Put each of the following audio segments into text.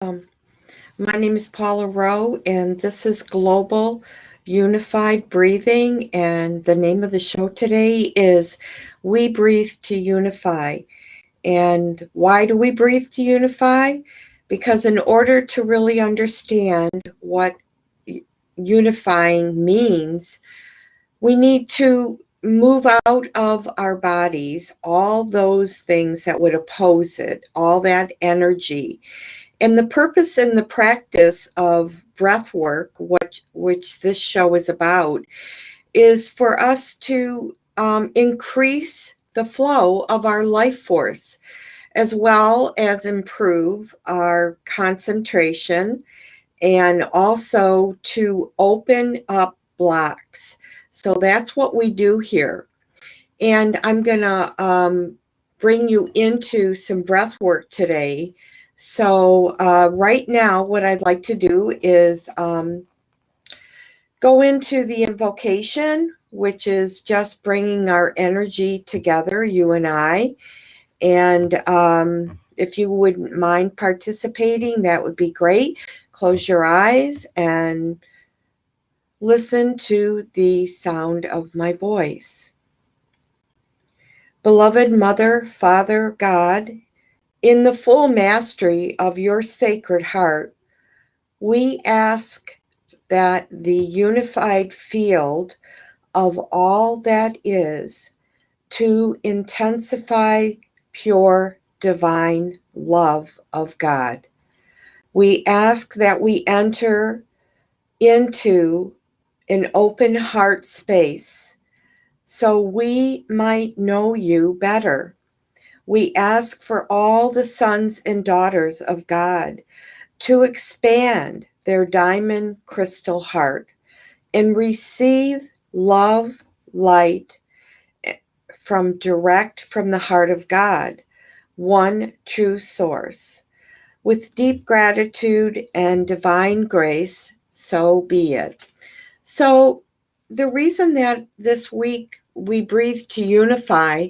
Um, my name is Paula Rowe, and this is Global Unified Breathing. And the name of the show today is We Breathe to Unify. And why do we breathe to unify? Because in order to really understand what unifying means, we need to move out of our bodies all those things that would oppose it, all that energy. And the purpose and the practice of breath work, which this show is about, is for us to increase the flow of our life force, as well as improve our concentration and also to open up blocks. So that's what we do here. And I'm going to bring you into some breath work today. So right now, what I'd like to do is go into the invocation, which is just bringing our energy together, you and I. And if you wouldn't mind participating, that would be great. Close your eyes and listen to the sound of my voice. Beloved Mother, Father, God, in the full mastery of your sacred heart, we ask that the unified field of all that is to intensify pure divine love of God. We ask that we enter into an open heart space so we might know you better. We ask for all the sons and daughters of God to expand their diamond crystal heart and receive love, light direct from the heart of God, one true source. With deep gratitude and divine grace, so be it. So the reason that this week we breathe to unify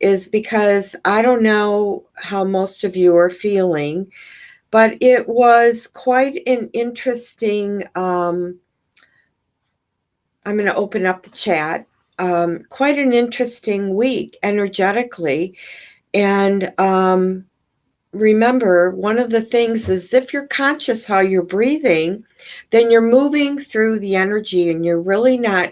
is because I don't know how most of you are feeling, but it was quite an interesting, I'm going to open up the chat, quite an interesting week energetically. And remember, one of the things is if you're conscious how you're breathing, then you're moving through the energy and you're really not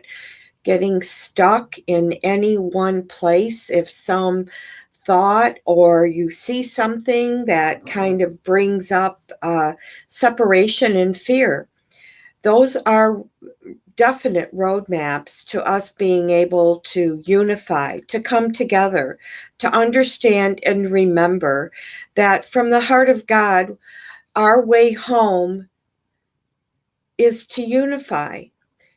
getting stuck in any one place. If some thought or you see something that kind of brings up separation and fear, those are definite roadmaps to us being able to unify, to come together, to understand and remember that from the heart of God, our way home is to unify.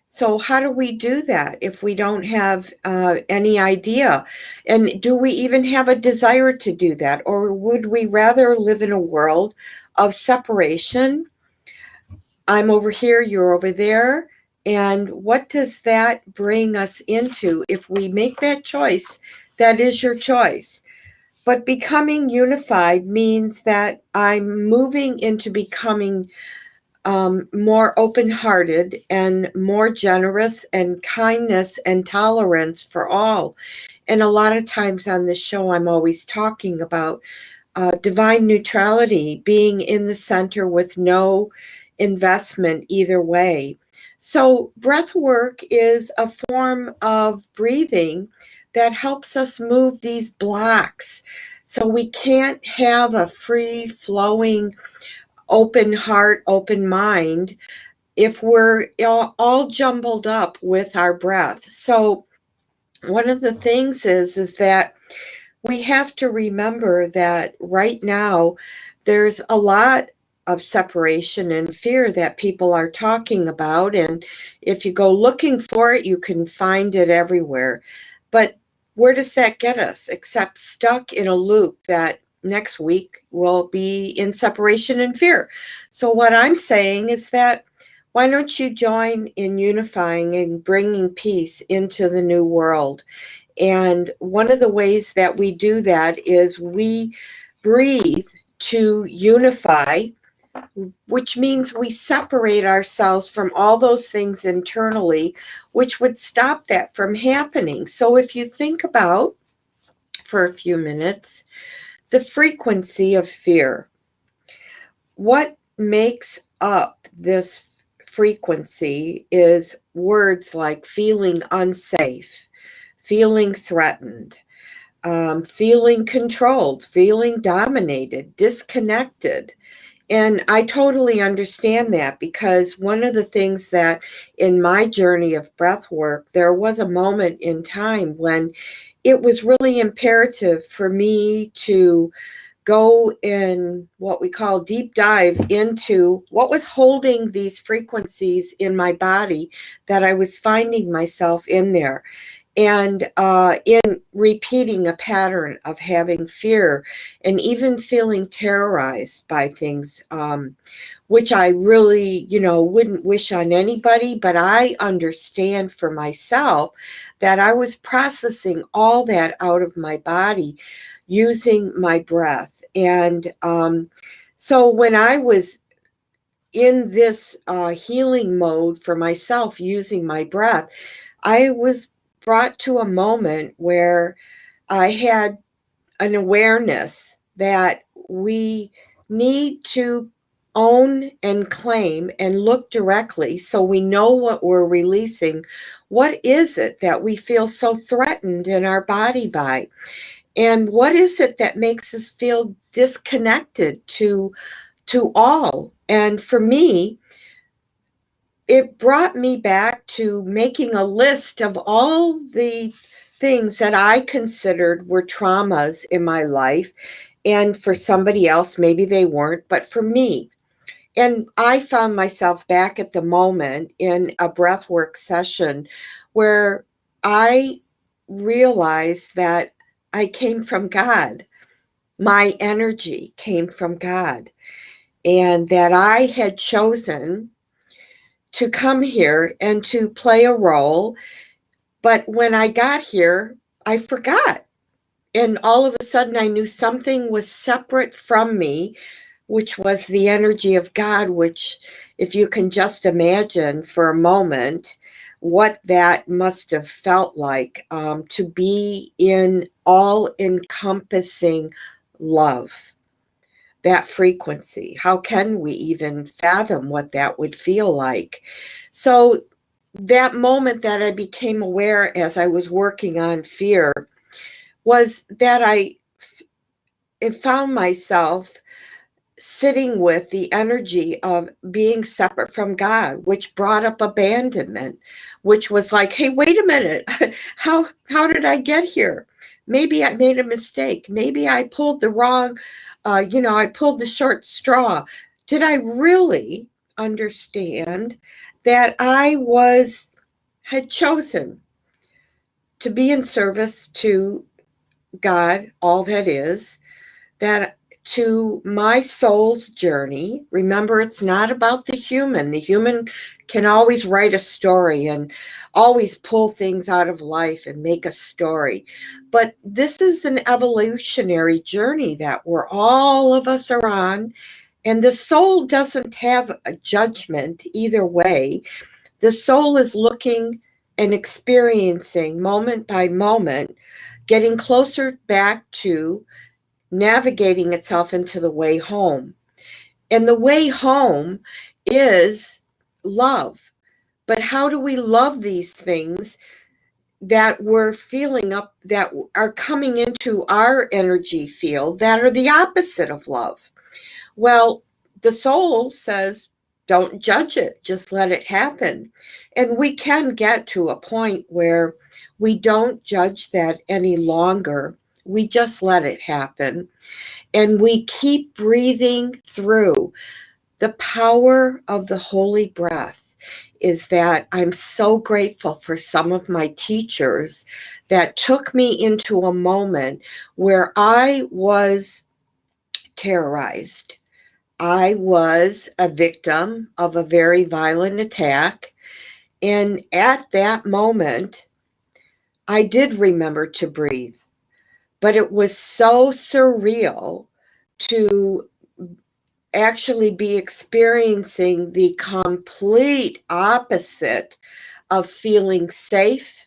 So how do we do that if we don't have any idea? And do we even have a desire to do that? Or would we rather live in a world of separation? I'm over here, you're over there. And what does that bring us into if we make that choice? That is your choice. But becoming unified means that I'm moving into becoming more open-hearted and more generous and kindness and tolerance for all. And a lot of times on this show, I'm always talking about divine neutrality, being in the center with no investment either way. So breath work is a form of breathing that helps us move these blocks. So we can't have a free flowing, open heart, open mind if we're all jumbled up with our breath. So one of the things is that we have to remember that right now there's a lot of separation and fear that people are talking about. And if you go looking for it, you can find it everywhere. But where does that get us? Except stuck in a loop that next week will be in separation and fear. So what I'm saying is that why don't you join in unifying and bringing peace into the new world? And one of the ways that we do that is we breathe to unify which means we separate ourselves from all those things internally, which would stop that from happening. So if you think about, for a few minutes, the frequency of fear, what makes up this frequency is words like feeling unsafe, feeling threatened, feeling controlled, feeling dominated, disconnected. And I totally understand that, because one of the things that in my journey of breath work, there was a moment in time when it was really imperative for me to go in what we call deep dive into what was holding these frequencies in my body, that I was finding myself in there. And in repeating a pattern of having fear and even feeling terrorized by things, which I really, wouldn't wish on anybody, but I understand for myself that I was processing all that out of my body using my breath. And so when I was in this healing mode for myself using my breath, I was brought to a moment where I had an awareness that we need to own and claim and look directly, so we know what we're releasing. What is it that we feel so threatened in our body by? And what is it that makes us feel disconnected to all? And for me, it brought me back to making a list of all the things that I considered were traumas in my life. And for somebody else, maybe they weren't, but for me. And I found myself back at the moment in a breathwork session where I realized that I came from God. My energy came from God, and that I had chosen to come here and to play a role. But when I got here, I forgot. And all of a sudden, I knew something was separate from me, which was the energy of God, which, if you can just imagine for a moment what that must have felt like, to be in all encompassing love, that frequency. How can we even fathom what that would feel like? So, that moment that I became aware as I was working on fear was that I found myself sitting with the energy of being separate from God, which brought up abandonment, which was like, hey, wait a minute, how did I get here? Maybe I made a mistake. Maybe I pulled the wrong, I pulled the short straw. Did I really understand that I had chosen to be in service to God, all that is, that to my soul's journey? Remember, it's not about the human. The human can always write a story and always pull things out of life and make a story. But this is an evolutionary journey that all of us are on. And the soul doesn't have a judgment either way. The soul is looking and experiencing moment by moment, getting closer back to navigating itself into the way home. And the way home is love. But how do we love these things that we're feeling up, that are coming into our energy field, that are the opposite of love? Well, the soul says, don't judge it, just let it happen. And we can get to a point where we don't judge that any longer. We just let it happen. And we keep breathing through. The power of the holy breath is that I'm so grateful for some of my teachers that took me into a moment where I was terrorized. I was a victim of a very violent attack. And at that moment, I did remember to breathe. But it was so surreal to actually be experiencing the complete opposite of feeling safe,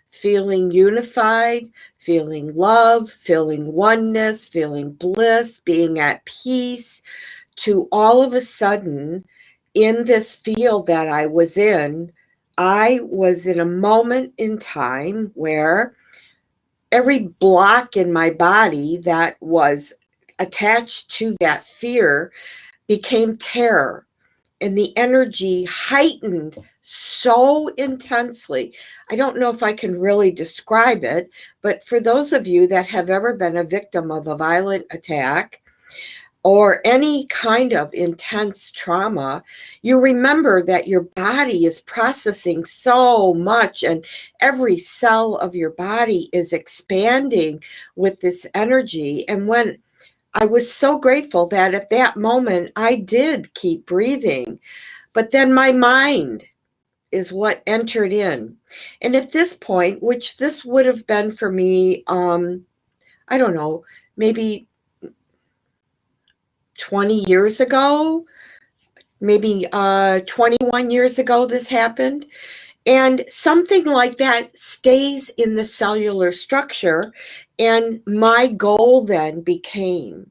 feeling unified, feeling love, feeling oneness, feeling bliss, being at peace, to all of a sudden, in this field that I was in a moment in time where every block in my body that was attached to that fear became terror. And the energy heightened so intensely. I don't know if I can really describe it, but for those of you that have ever been a victim of a violent attack or any kind of intense trauma, you remember that your body is processing so much and every cell of your body is expanding with this energy. And when I was so grateful that at that moment I did keep breathing, but then my mind is what entered in. And at this point, which this would have been for me, I don't know, maybe 20 years ago, maybe 21 years ago this happened. And something like that stays in the cellular structure. And my goal then became,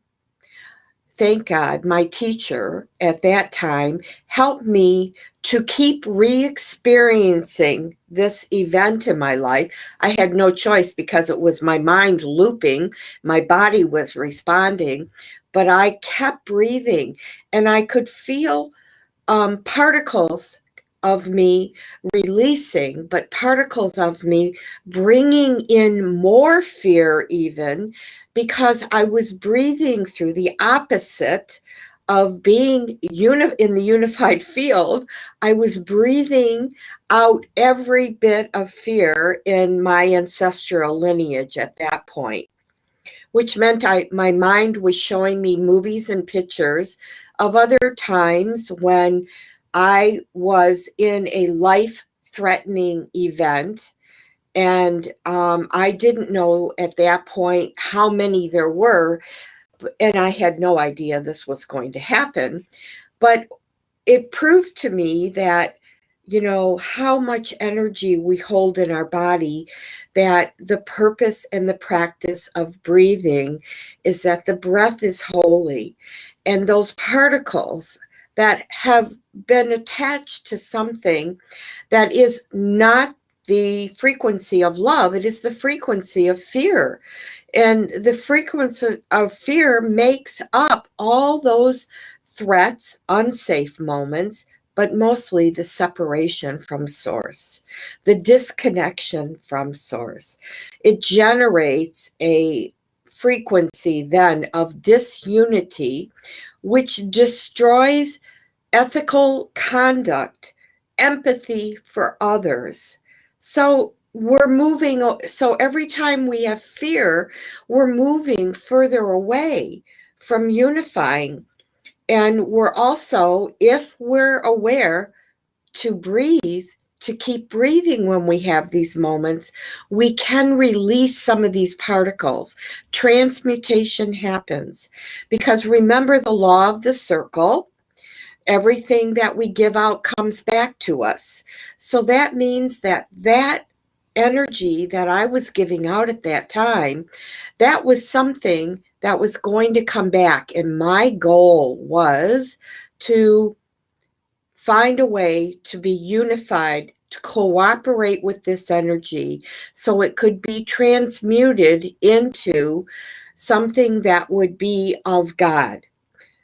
thank God, my teacher at that time helped me to keep re-experiencing this event in my life. I had no choice because it was my mind looping. My body was responding, but I kept breathing and I could feel particles of me releasing, but particles of me bringing in more fear even, because I was breathing through the opposite of being in the unified field. I was breathing out every bit of fear in my ancestral lineage at that point, which meant my mind was showing me movies and pictures of other times when I was in a life-threatening event. And I didn't know at that point how many there were, and I had no idea this was going to happen. But it proved to me that, you know, how much energy we hold in our body, that the purpose and the practice of breathing is that the breath is holy. And those particles that have been attached to something that is not the frequency of love, it is the frequency of fear. And the frequency of fear makes up all those threats, unsafe moments, but mostly the separation from source, the disconnection from source. It generates a frequency then of disunity, which destroys ethical conduct, empathy for others. So every time we have fear, we're moving further away from unifying. And we're also, if we're aware to breathe, to keep breathing when we have these moments, we can release some of these particles. Transmutation happens. Because remember the law of the circle, everything that we give out comes back to us. So that means that energy that I was giving out at that time, that was something that was going to come back. And my goal was to find a way to be unified, to cooperate with this energy so it could be transmuted into something that would be of God.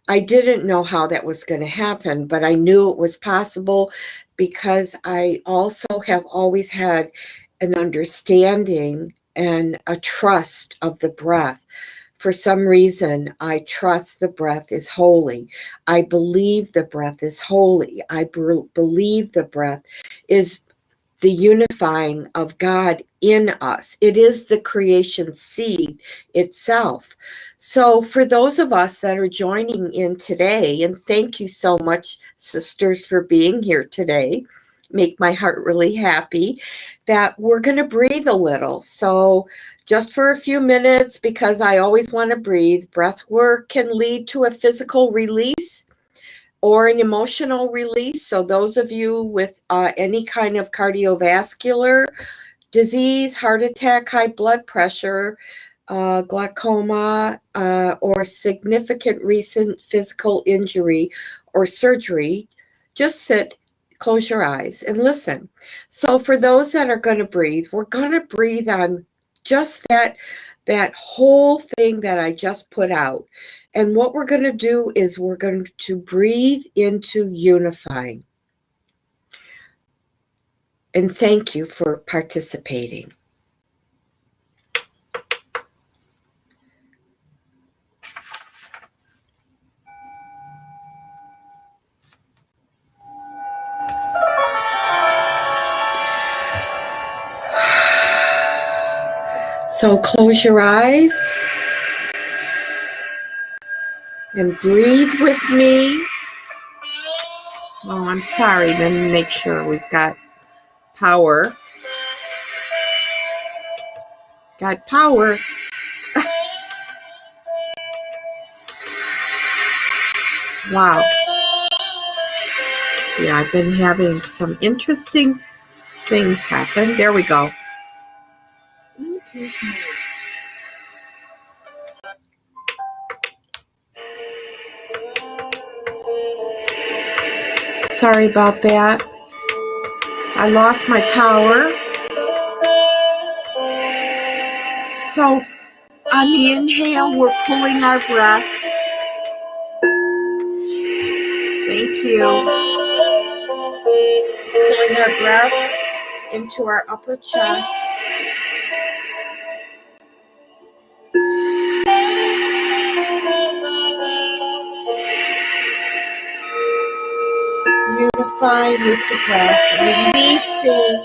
I didn't know how that was going to happen, but I knew it was possible because I also have always had an understanding and a trust of the breath. For some reason, I trust the breath is holy. I believe the breath is holy. I believe the breath is the unifying of God in us. It is the creation seed itself. So for those of us that are joining in today, and thank you so much, sisters, for being here today. make my heart really happy, that we're going to breathe a little. So just for a few minutes, because I always want to breathe. Breath work can lead to a physical release or an emotional release. So those of you with any kind of cardiovascular disease, heart attack, high blood pressure, glaucoma, or significant recent physical injury or surgery, just sit, close your eyes, and listen. So for those that are going to breathe, we're going to breathe on just that whole thing that I just put out. And what we're going to do is we're going to breathe into unifying. And thank you for participating. So close your eyes and breathe with me. Oh, I'm sorry. Let me make sure we've got power. Got power. Wow. Yeah, I've been having some interesting things happen. There we go. Sorry about that. I lost my power. So on the inhale, we're pulling our breath. Thank you. Pulling our breath into our upper chest. Unifying with the breath. Releasing.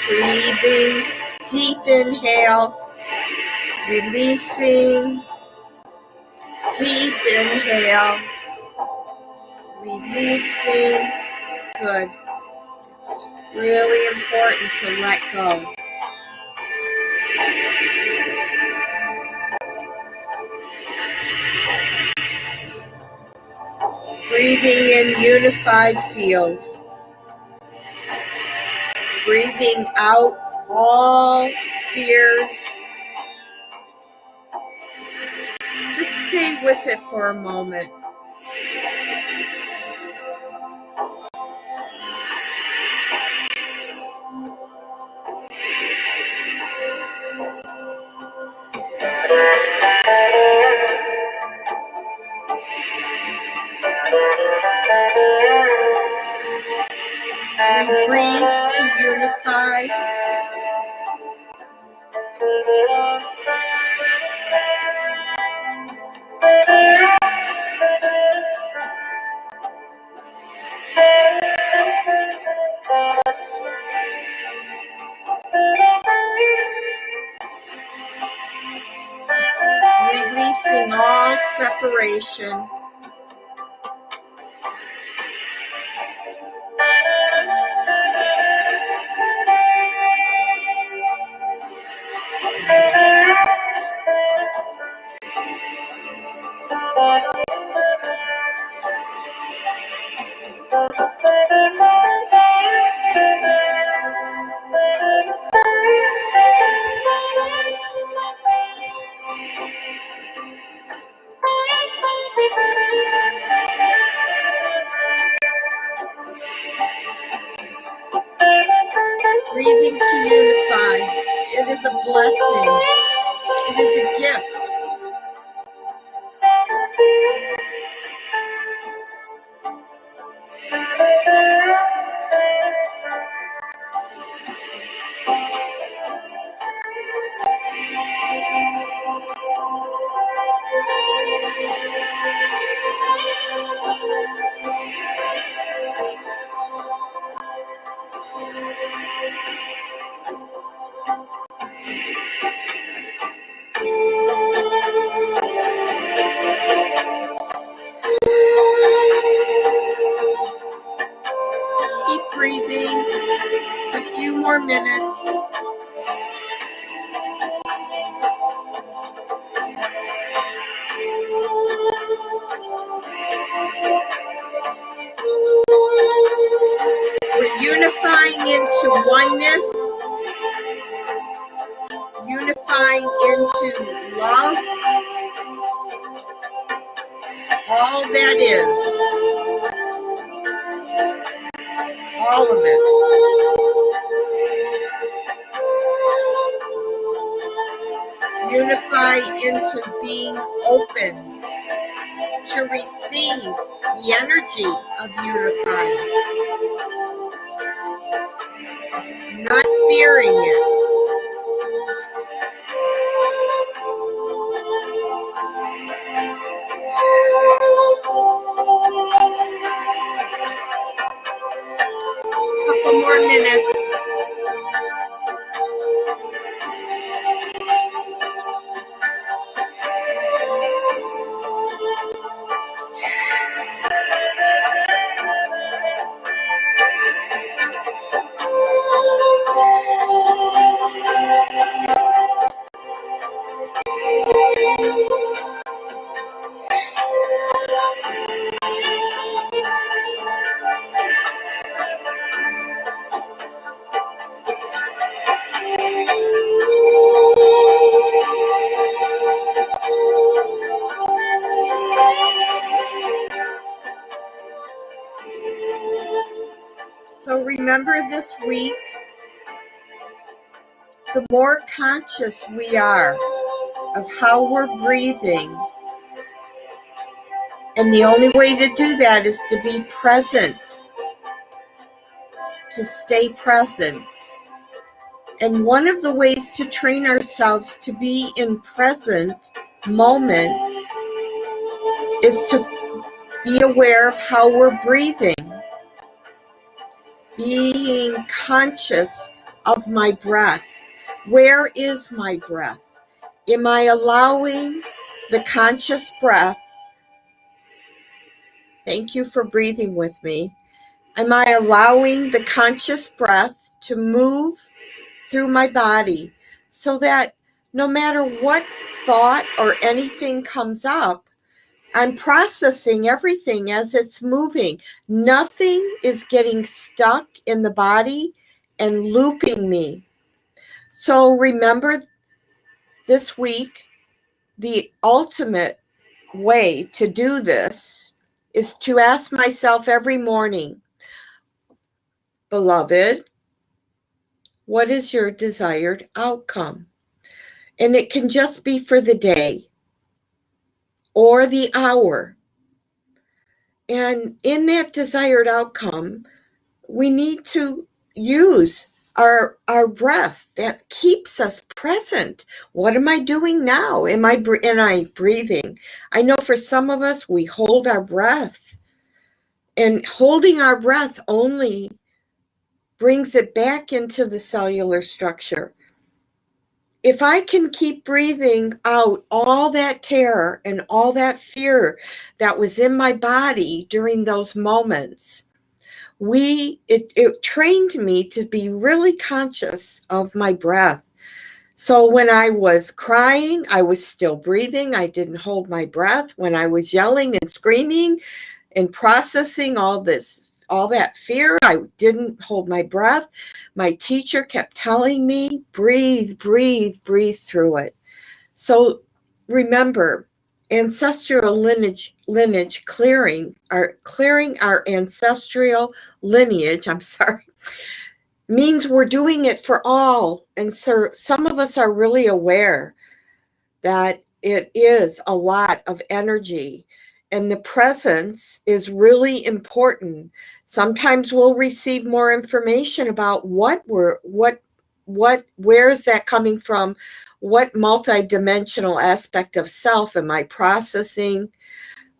Breathing. Deep inhale. Releasing. Deep inhale. Releasing. Good. It's really important to let go. Breathing in unified field. Breathing out all fears. Just stay with it for a moment. We breathe to unify. Releasing all separation. Breathing to unify. It is a blessing. It is a gift. all that is, all of it. Unify into being open to receive the energy of unifying, not fearing it. Couple more minutes. So remember this week, the more conscious we are of how we're breathing, and the only way to do that is to be present, to stay present. And one of the ways to train ourselves to be in present moment is to be aware of how we're breathing, being conscious of my breath. Where is my breath? Am I allowing the conscious breath? Thank you for breathing with me. Am I allowing the conscious breath to move through my body so that no matter what thought or anything comes up, I'm processing everything as it's moving. Nothing is getting stuck in the body and looping me. So remember this week, the ultimate way to do this is to ask myself every morning, beloved, what is your desired outcome? And it can just be for the day or the hour. And in that desired outcome, we need to use our breath that keeps us present. What am I doing now? Am I breathing? I know for some of us, we hold our breath, and holding our breath only brings it back into the cellular structure. If I can keep breathing out all that terror and all that fear that was in my body during those moments, it trained me to be really conscious of my breath. So when I was crying, I was still breathing. I didn't hold my breath. When I was yelling and screaming and processing all that fear, I didn't hold my breath. My teacher kept telling me, breathe, breathe, breathe through it. So remember, ancestral lineage clearing our ancestral lineage, means we're doing it for all. And so some of us are really aware that it is a lot of energy, and the presence is really important. Sometimes we'll receive more information about where is that coming from? What multidimensional aspect of self am I processing?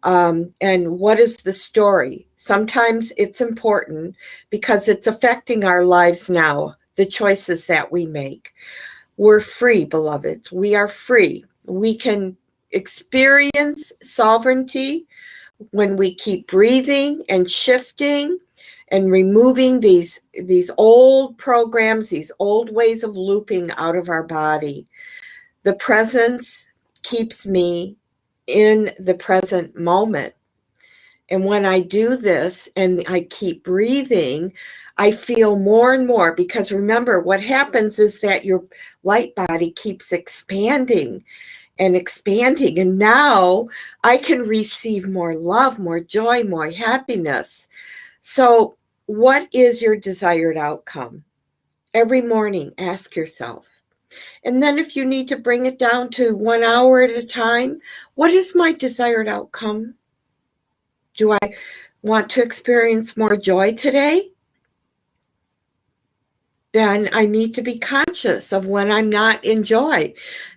And what is the story? Sometimes it's important because it's affecting our lives now, the choices that we make. We're free, beloveds. We are free. We can experience sovereignty when we keep breathing and shifting and removing these old programs, these old ways of looping out of our body. The presence keeps me in the present moment. And when I do this and I keep breathing, I feel more and more, because remember, what happens is that your light body keeps expanding. and expanding. And now I can receive more love, more joy, more happiness. So, what is your desired outcome? Every morning, ask yourself. And then, if you need to bring it down to 1 hour at a time, what is my desired outcome? Do I want to experience more joy today? Then I need to be conscious of when I'm not in joy.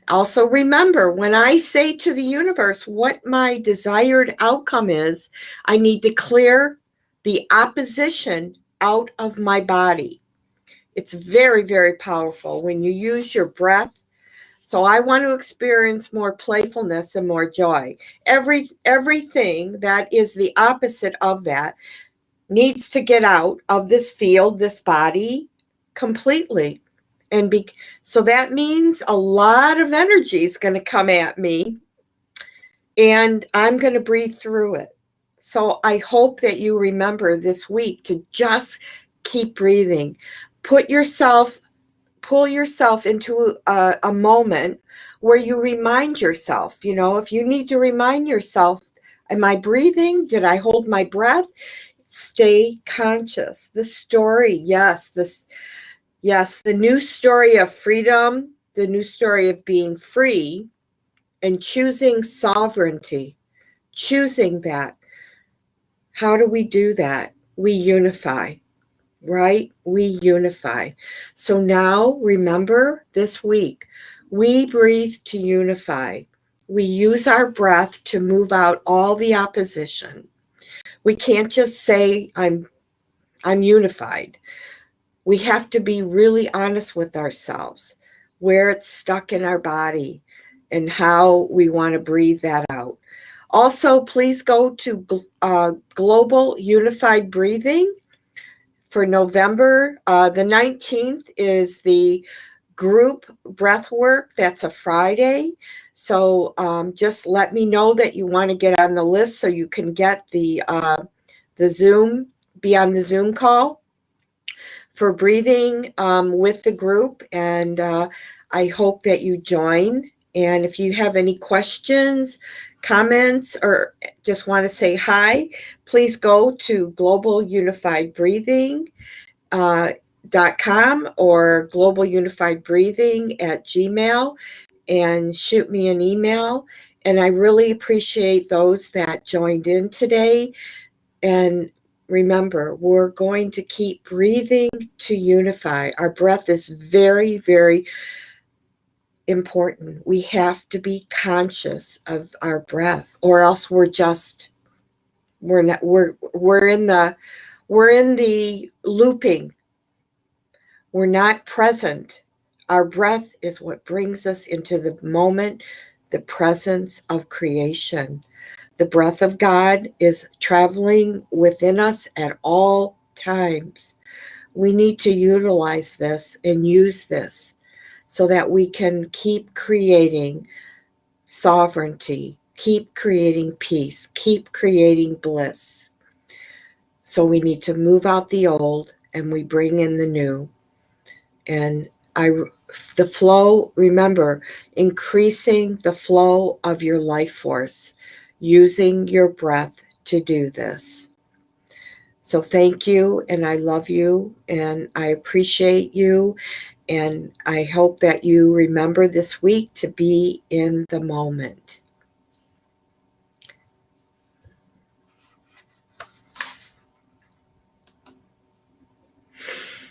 Also, remember, when I say to the universe what my desired outcome is, I need to clear the opposition out of my body. It's very, very powerful when you use your breath. So I want to experience more playfulness and more joy. Everything that is the opposite of that needs to get out of this field, this body, completely. So that means a lot of energy is going to come at me, and I'm going to breathe through it. So I hope that you remember this week to just keep breathing. Pull yourself into a moment where you remind yourself, if you need to remind yourself, am I breathing? Did I hold my breath? Stay conscious. The story, the new story of freedom, the new story of being free and choosing sovereignty, choosing that. How do we do that? We unify, right? We unify. So now remember this week, we breathe to unify. We use our breath to move out all the opposition. We can't just say, I'm unified. We have to be really honest with ourselves, where it's stuck in our body and how we want to breathe that out. Also, please go to Global Unified Breathing for November. The 19th is the group breath work. That's a Friday. So just let me know that you want to get on the list so you can get the Zoom, be on the Zoom call for breathing with the group. And I hope that you join. And if you have any questions, comments, or just want to say hi, please go to GlobalUnifiedBreathing.com or GlobalUnifiedBreathing@gmail and shoot me an email. And I really appreciate those that joined in today. And remember, we're going to keep breathing to unify. Our breath is very, very important. We have to be conscious of our breath, or else we're in the looping. We're not present. Our breath is what brings us into the moment, the presence of creation. The breath of God is traveling within us at all times. We need to utilize this and use this so that we can keep creating sovereignty, keep creating peace, keep creating bliss. So we need to move out the old and we bring in the new. And the flow, remember, increasing the flow of your life force, using your breath to do this. So thank you, and I love you, and I appreciate you, and I hope that you remember this week to be in the moment.